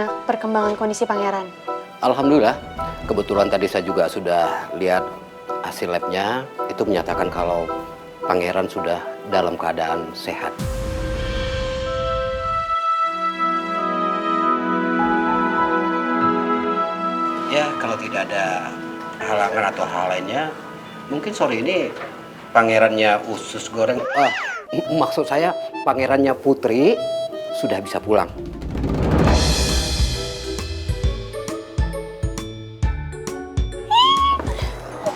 Gimana perkembangan kondisi pangeran? Alhamdulillah, kebetulan tadi saya juga sudah lihat hasil labnya, itu menyatakan kalau pangeran sudah dalam keadaan sehat. Ya, kalau tidak ada halangan atau hal lainnya, mungkin sore ini pangerannya usus goreng, maksud saya pangerannya Putri sudah bisa pulang.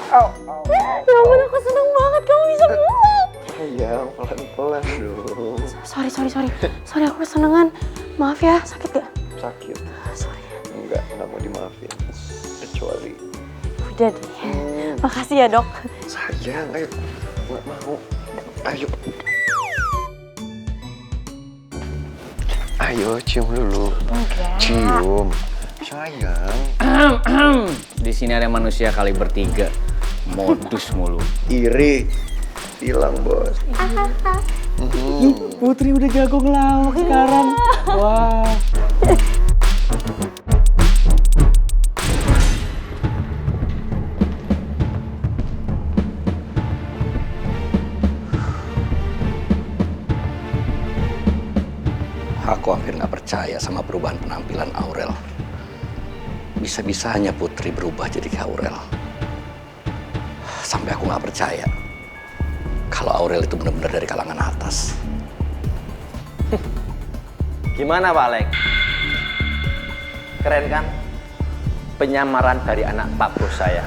Ya ampun, aku seneng banget kamu bisa pulang. Sayang, pelan-pelan dong. Sorry aku kesenengan. Maaf ya, sakit gak? Sakit. Sorry. Enggak mau dimaafin. Kecuali. Udah deh. Makasih ya dok. Sayang, ayo. Nggak mau. Ayo. Ayo, cium dulu. Enggak. Cium. Sayang. Di sini ada manusia kali bertiga. Modus mulu. Iri. Hilang, Bos. Putri udah jago ngelawak sekarang. Wah. Aku hampir nggak percaya sama perubahan penampilan Aurel. Bisa-bisanya Putri berubah jadi kayak Aurel. Sampai aku nggak percaya kalau Aurel itu benar-benar dari kalangan atas. Gimana Pak Alek? Keren kan? Penyamaran dari anak Pak Bos saya.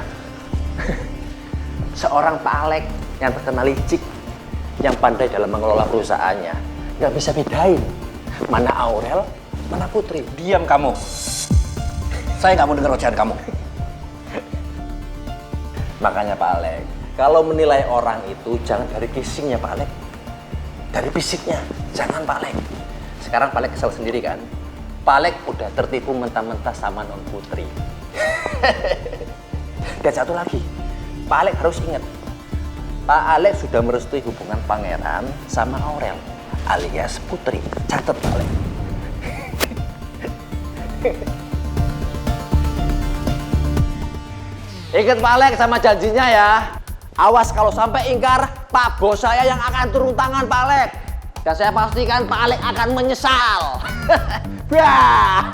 Seorang Pak Alek yang terkenal licik, yang pandai dalam mengelola perusahaannya. Nggak bisa bedain mana Aurel, mana Putri. Diam kamu. Saya nggak mau dengar ocehan kamu. Makanya Pak Alek, kalau menilai orang itu jangan dari casingnya Pak Alek. Dari fisiknya, jangan Pak Alek. Sekarang Pak Alek kesal sendiri kan? Pak Alek udah tertipu mentah-mentah sama non Putri. Dan satu lagi, Pak Alek harus ingat, Pak Alek sudah merestui hubungan pangeran sama Aurel alias Putri. Catat Pak Alek. Ingat Pak Alek sama janjinya ya. Awas kalau sampai ingkar, Pak Bos saya yang akan turun tangan Pak Alek. Dan saya pastikan Pak Alek akan menyesal. Wah.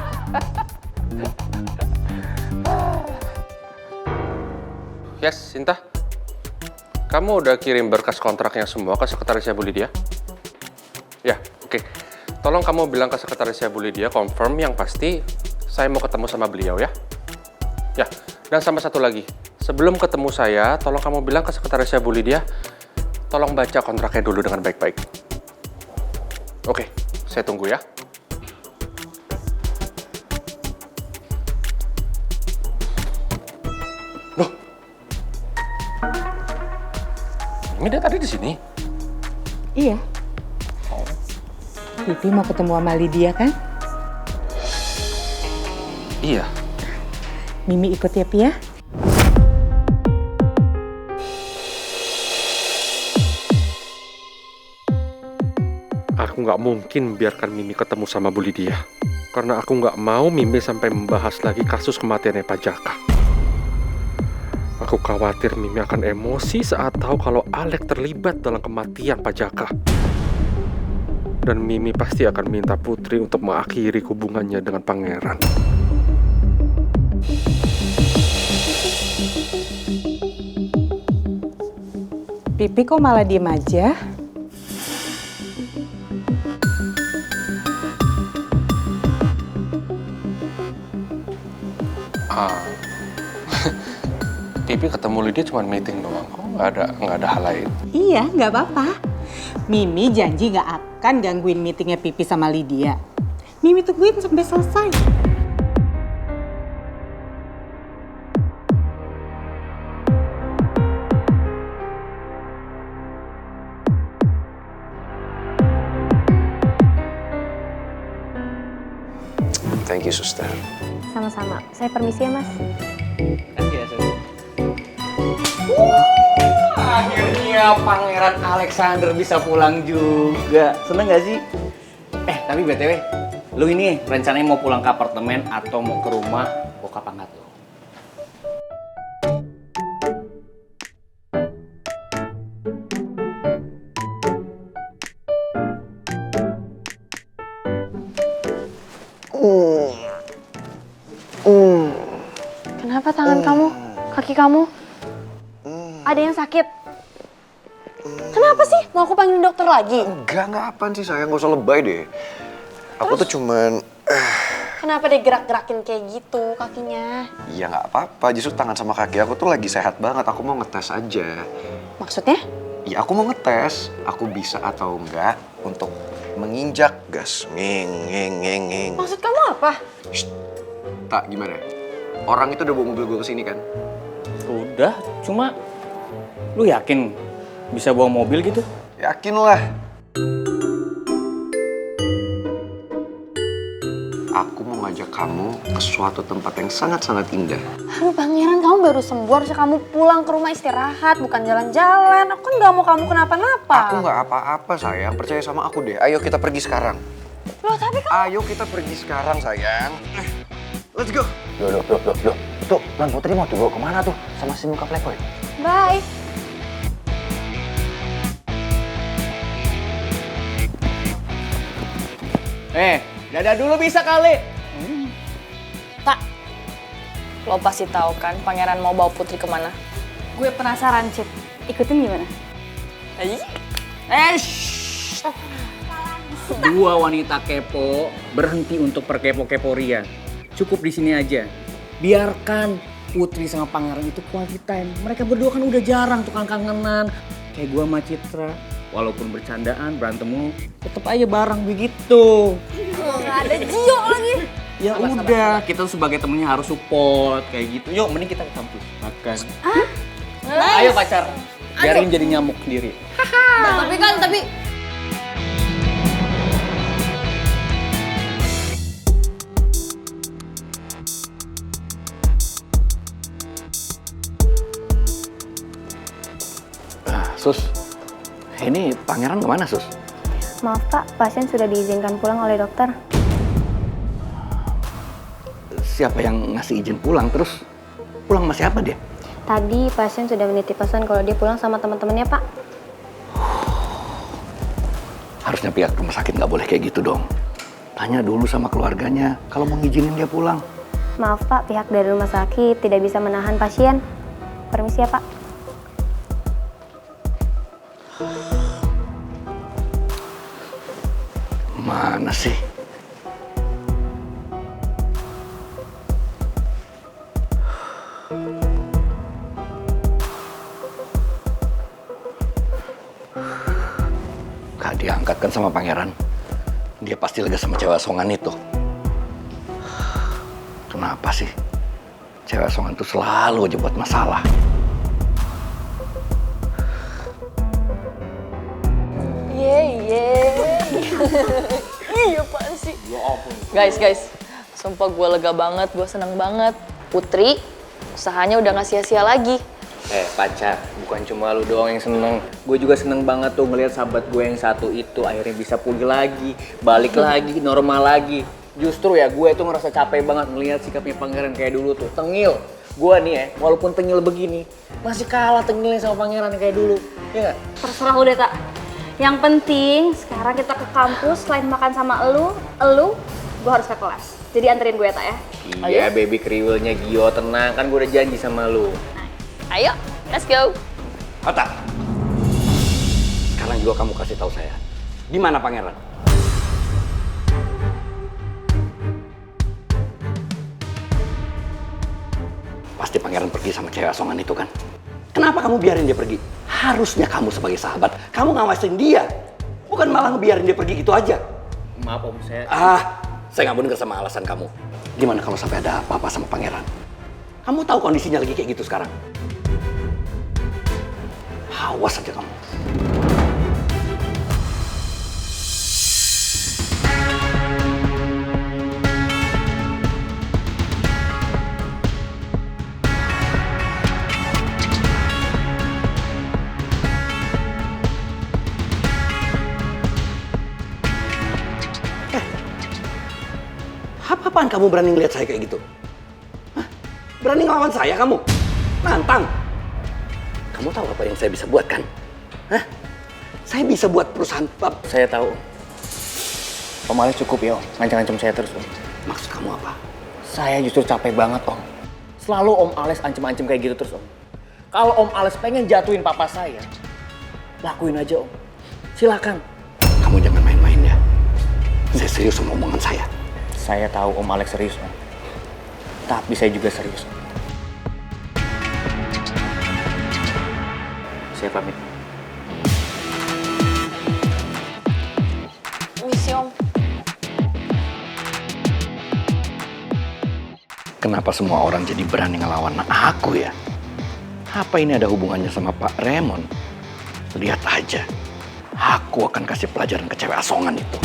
Yes, Sinta. Kamu udah kirim berkas kontraknya semua ke sekretarisnya Bu Lydia? Ya, oke. Tolong kamu bilang ke sekretarisnya Bu Lydia, confirm yang pasti saya mau ketemu sama beliau ya. Ya, dan sama satu lagi. Sebelum ketemu saya, tolong kamu bilang ke sekretarisnya Bu Lydia, tolong baca kontraknya dulu dengan baik-baik. Oke, saya tunggu ya. Loh, ini dia tadi di sini. Iya. Pipi mau ketemu sama Lydia kan? Iya. Mimi ikut ya, Pi ya? Aku nggak mungkin biarkan Mimi ketemu sama Bu Lydia. Karena aku nggak mau Mimi sampai membahas lagi kasus kematiannya Pak Jaka. Aku khawatir Mimi akan emosi saat tahu kalau Alek terlibat dalam kematian Pak Jaka. Dan Mimi pasti akan minta Putri untuk mengakhiri hubungannya dengan Pangeran. Pipi kok malah diem aja? Pipi ketemu Lydia cuma meeting doang, kok nggak ada hal lain. Iya, nggak apa-apa. Mimi janji nggak akan gangguin meetingnya Pipi sama Lydia. Mimi tungguin sampai selesai. Thank you, Suster. Sama-sama. Saya permisi ya, Mas. Akhirnya Pangeran Alexander bisa pulang juga. Seneng gak sih? Tapi BTW, Lu ini rencananya mau pulang ke apartemen atau mau ke rumah bokap angkat lu? Kenapa tangan kamu? Kaki kamu? Ada yang sakit? Kenapa sih? Mau aku panggil dokter lagi? Enggak apaan sih sayang, gak usah lebay deh. Aku tuh cuman... Kenapa dia gerak-gerakin kayak gitu kakinya? Ya nggak apa-apa, justru tangan sama kaki aku tuh lagi sehat banget. Aku mau ngetes aja. Maksudnya? Ya aku mau ngetes, aku bisa atau enggak untuk menginjak gas. Ngeng. Maksud kamu apa? Tak, gimana? Orang itu udah bawa mobil gue kesini kan? Udah, cuma lu yakin bisa bawa mobil gitu? Yakin lah. Aku mau ngajak kamu ke suatu tempat yang sangat-sangat indah. Aduh pangeran, kamu baru sembuh, harusnya kamu pulang ke rumah istirahat, bukan jalan-jalan. Aku kan gak mau kamu kenapa-napa. Aku nggak apa-apa sayang, percaya sama aku deh. Ayo kita pergi sekarang. Loh tapi kamu... Ayo kita pergi sekarang sayang. Let's go. Loh. Tuh, Lan Putri mau dibawa kemana tuh sama si muka playboy? Bye. Dadah dulu bisa kali. Tak, lo pasti tahu kan pangeran mau bawa Putri kemana? Gue penasaran, Cid. Ikutin gimana? Dua wanita kepo berhenti untuk perkepo-kepo Ria. Cukup di sini aja. Biarkan Putri sama pangeran itu quality time. Mereka berdua kan udah jarang tukang kangenan. Kayak gua sama Citra. Walaupun bercandaan, berantemmu, tetep aja bareng begitu. Gak ada Gio lagi. Ya udah, kita tuh sebagai temennya harus support kayak gitu. Yuk, mending kita ke kampus makan. Ayo pacar, biarin jadi nyamuk sendiri. Tapi Sus, ini pangeran kemana Sus? Maaf Pak, pasien sudah diizinkan pulang oleh dokter. Siapa yang ngasih izin pulang? Terus pulang sama siapa dia? Tadi pasien sudah menitip pesan kalau dia pulang sama teman-temannya Pak. Harusnya pihak rumah sakit nggak boleh kayak gitu dong. Tanya dulu sama keluarganya kalau mau ngizinin dia pulang. Maaf Pak, pihak dari rumah sakit tidak bisa menahan pasien. Permisi ya Pak. Mana sih? Gak diangkat kan sama pangeran. Dia pasti lega sama cewek asongan itu. Kenapa sih? Cewek asongan itu selalu aja buat masalah. iya apaan sih? Guys, sumpah gue lega banget, gue seneng banget. Putri, usahanya udah gak sia-sia lagi. Pacar, bukan cuma lu doang yang seneng. Gue juga seneng banget tuh ngeliat sahabat gue yang satu itu akhirnya bisa pulih lagi, balik lagi, normal lagi. Justru ya gue tuh ngerasa capek banget ngeliat sikapnya pangeran kayak dulu tuh, tengil. Gue nih ya, walaupun tengil begini, masih kalah tengilnya sama pangeran kayak dulu. Iya gak? Terserah udah tak. Yang penting sekarang kita ke kampus, selain makan sama elu, gue harus ke kelas. Jadi anterin gue tak ya. Iya, baby kriwilnya Gio, tenang kan gue udah janji sama lu. Ayo, let's go. Ata, sekarang juga kamu kasih tahu saya, di mana pangeran? Pasti pangeran pergi sama cewek asongan itu kan? Kenapa kamu biarin dia pergi? Harusnya kamu sebagai sahabat, kamu ngawasin dia. Bukan malah ngebiarin dia pergi gitu aja. Maaf om, saya Saya nggak mau denger sama alasan kamu. Gimana kalau sampai ada apa-apa sama pangeran? Kamu tahu kondisinya lagi kayak gitu sekarang. Awas aja kamu. Kapan kamu berani ngeliat saya kayak gitu? Hah? Berani ngelawan saya kamu? Nantang? Kamu tahu apa yang saya bisa buat kan? Hah? Saya bisa buat perusahaan pub. Saya tahu. Om Alex cukup ya, Om. Ngancam-ngancam saya terus, Om. Maksud kamu apa? Saya justru capek banget, Om. Selalu Om Alex ancam-ancam kayak gitu terus, Om. Kalau Om Alex pengen jatuhin papa saya, lakuin aja, Om. Silakan. Kamu jangan main-main ya. Saya serius sama omongan saya. Saya tahu Om Alex serius, Om. Tapi saya juga serius, Om. Saya pamit. Misi Om. Kenapa semua orang jadi berani ngelawan aku ya? Apa ini ada hubungannya sama Pak Raymond? Lihat aja. Aku akan kasih pelajaran ke cewek asongan itu.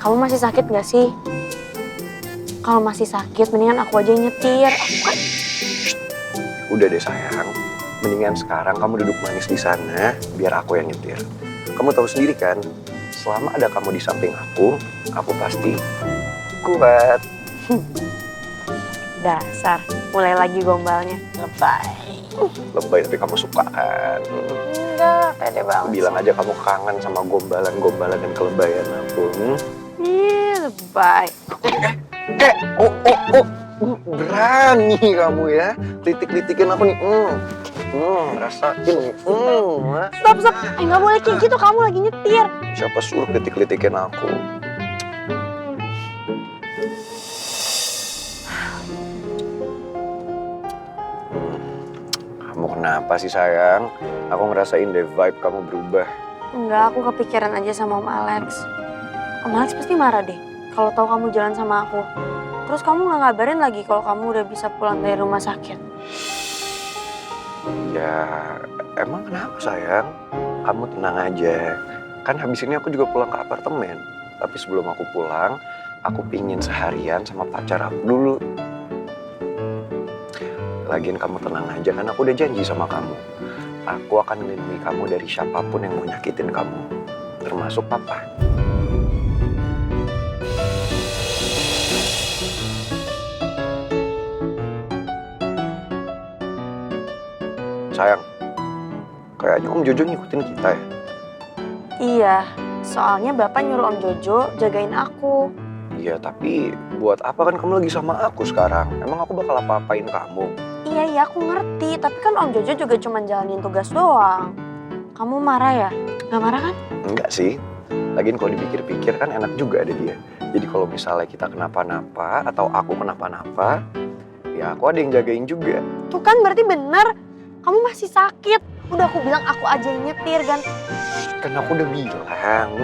Kamu masih sakit gak sih? Kalau masih sakit, mendingan aku aja yang nyetir. Aku kan... Udah deh sayang, mendingan sekarang kamu duduk manis di sana, biar aku yang nyetir. Kamu tahu sendiri kan, selama ada kamu di samping aku pasti kuat. Dasar, mulai lagi gombalnya. Lebay. Lebay tapi kamu suka kan? Enggak, pede banget. Bilang aja kamu kangen sama gombalan-gombalan dan kelebayan aku. Ih, lebay. Berani kamu ya, kritik-kritikin aku nih. Rasain nih. Stop. Nggak boleh kayak gitu, kamu lagi nyetir. Siapa suruh kritik-kritikin aku? Kamu kenapa sih sayang? Aku ngerasain deh vibe kamu berubah. Enggak, aku kepikiran aja sama Om Alex. Om Alex pasti marah deh kalau tahu kamu jalan sama aku. Terus kamu nggak ngabarin lagi kalau kamu udah bisa pulang dari rumah sakit. Ya, emang kenapa sayang? Kamu tenang aja. Kan habis ini aku juga pulang ke apartemen. Tapi sebelum aku pulang, aku pingin seharian sama pacar aku dulu. Lagian kamu tenang aja, kan aku udah janji sama kamu. Aku akan melindungi kamu dari siapapun yang mau nyakitin kamu. Termasuk papa. Sayang, kayaknya Om Jojo ngikutin kita ya? Iya, soalnya Bapak nyuruh Om Jojo jagain aku. Iya, tapi buat apa kan kamu lagi sama aku sekarang? Emang aku bakal apa-apain kamu? Iya, aku ngerti. Tapi kan Om Jojo juga cuma jalanin tugas doang. Kamu marah ya? Gak marah kan? Enggak sih. Lagian kalau dipikir-pikir kan enak juga ada dia. Jadi kalau misalnya kita kenapa-napa atau aku kenapa-napa, ya aku ada yang jagain juga. Tuh kan berarti bener. Kamu masih sakit. Udah aku bilang aku aja yang nyetir kan. Kan aku udah bilang,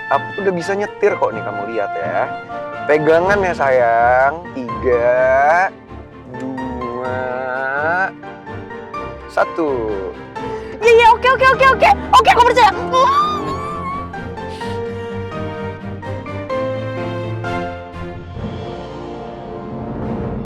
aku tuh udah bisa nyetir kok nih, kamu lihat ya. Pegangan ya sayang. 3, 2, 1. Iya, oke. Oke, aku percaya.